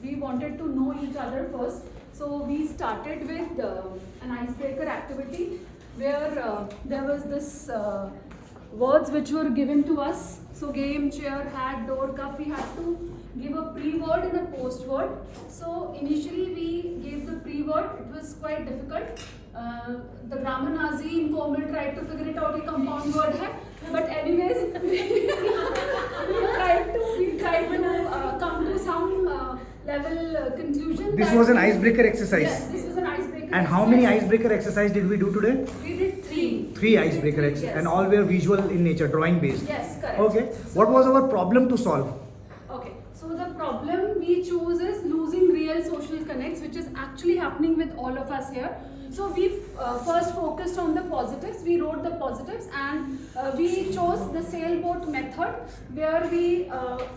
We wanted to know each other first. So we started with an icebreaker activity where there was this words which were given to us. So game, chair, hat, door, cup, we had to give a pre-word and a post-word. So initially we gave the pre-word. It was quite difficult. The grammar Nazi in Komal tried to figure it out, a compound word hai. But anyways, we tried to come to some level conclusion. This was an icebreaker exercise. Yes, this was an icebreaker And how many icebreaker exercises did we do today? We did three. Three icebreaker exercises, Yes. and all were visual in nature, drawing based. Yes, correct. Okay. What was our problem to solve? Okay, so the problem we chose is losing real social connects, which is actually happening with all of us here. So we first focused on the positives. We wrote the positives, and we chose the sailboat method, where we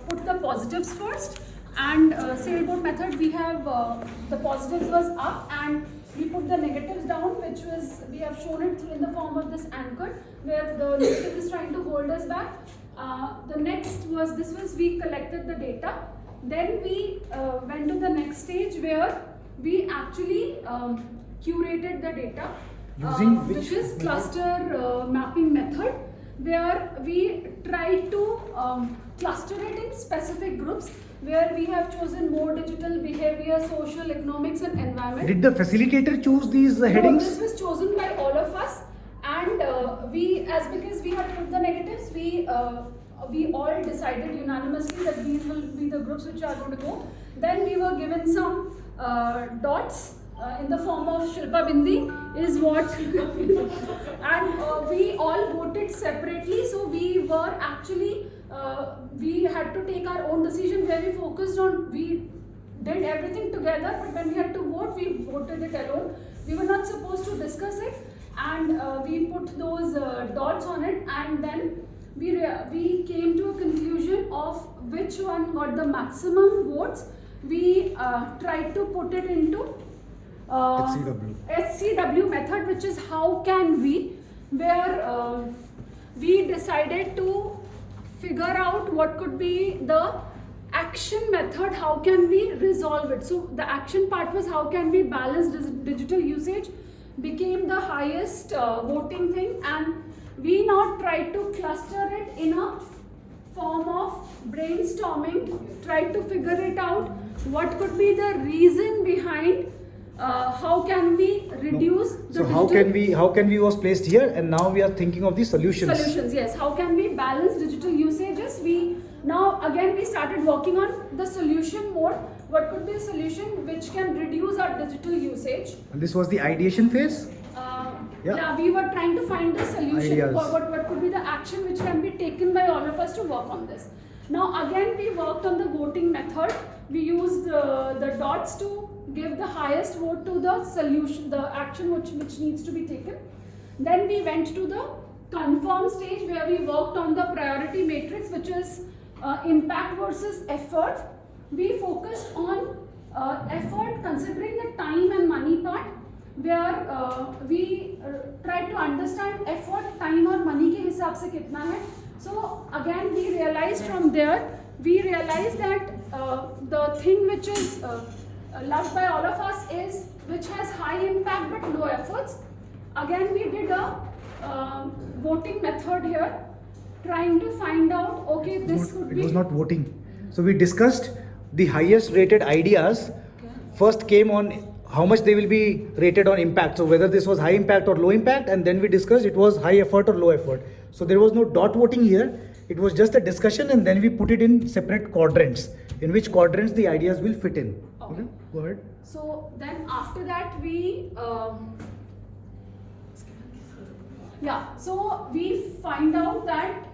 put the positives first. And sailboat method, we have the positives was up, and we put the negatives down, which was, we have shown it in the form of this anchor, where the negative is trying to hold us back. The next was, this was, we collected the data. Then we went to the next stage where we actually curated the data. Using which is cluster mapping method, where we tried to cluster it in specific groups, where we have chosen more digital, behavior, social, economics and environment. Did the facilitator choose these headings? No, this was chosen by all of us, and because we had put the negatives, we all decided unanimously that these will be the groups which are going to go. Then we were given some dots in the form of Shilpa Bindi is what and we all voted separately. So we were actually we had to take our own decision, where we focused on, we did everything together, but when we had to vote, we voted it alone. We were not supposed to discuss it, and we put those dots on it, and then we came to a conclusion of which one got the maximum votes. We tried to put it into SCW method, which is how can we, where we decided to figure out what could be the action method, how can we resolve it. So the action part was how can we balance digital usage, became the highest voting thing, and we now tried to cluster it in a form of brainstorming, tried to figure it out what could be the reason behind how can we reduce the so how can we was placed here, and now we are thinking of the solutions. Yes, how can we balance digital usages. We now again we started working on the solution mode. What could be a solution which can reduce our digital usage? And this was the ideation phase. Yeah, we were trying to find the solution. Ideas. What could be the action which can be taken by all of us to work on this. Now again we worked on the voting method. We used the dots to give the highest vote to the solution, the action which needs to be taken. Then we went to the confirm stage, where we worked on the priority matrix, which is impact versus effort. We focused on effort considering the time and money part, where we tried to understand effort, time और money के हिसाब से कितना है. So again we realized from there, we realized that the thing which is loved by all of us is which has high impact but low efforts. Again we did a voting method here, trying to find out, okay, this could be... It was not voting. So we discussed the highest rated ideas. First came on how much they will be rated on impact. So whether this was high impact or low impact, and then we discussed it was high effort or low effort. So there was no dot voting here. It was just a discussion, and then we put it in separate quadrants, in which quadrants the ideas will fit in. Okay, go ahead. So then after that we so we find out that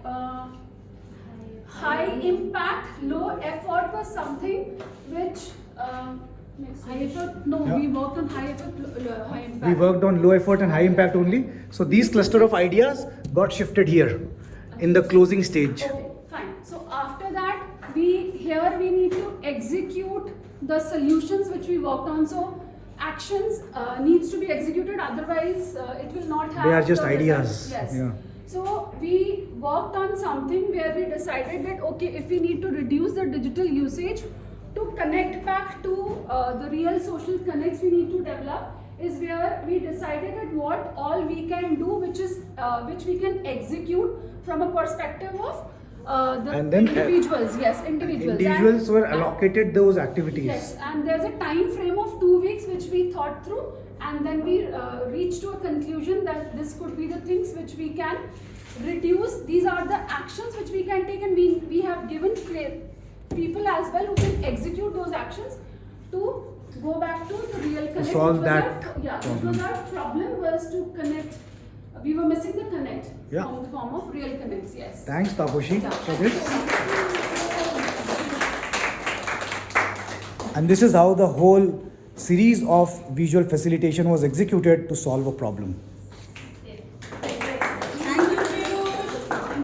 high impact, low effort was something which high effort. No, Yeah. we worked on high effort, high impact. We worked on low effort and high impact only. So these cluster of ideas got shifted here in the closing stage. Okay, fine. So after that, we need to execute the solutions which we worked on. So actions needs to be executed, otherwise it will not have. They are just the ideas. results. Yes. Yeah. So we worked on something where we decided that okay, if we need to reduce the digital usage to connect back to the real social connects we need to develop, is where we decided that what all we can do, which we can execute from a perspective of the And then, individuals. Yes, individuals. Individuals were allocated those activities. Yes, and there's a time frame of 2 weeks which we thought through, and then we reached to a conclusion that this could be the things which we can reduce. These are the actions which we can take, and we have given people as well who can execute those actions to go back to the real connect. Solve that Which was our problem, was to connect. We were missing the connect from the form of real connects. Yes. Thanks, Tapasi, for this. And this is how the whole series of visual facilitation was executed to solve a problem.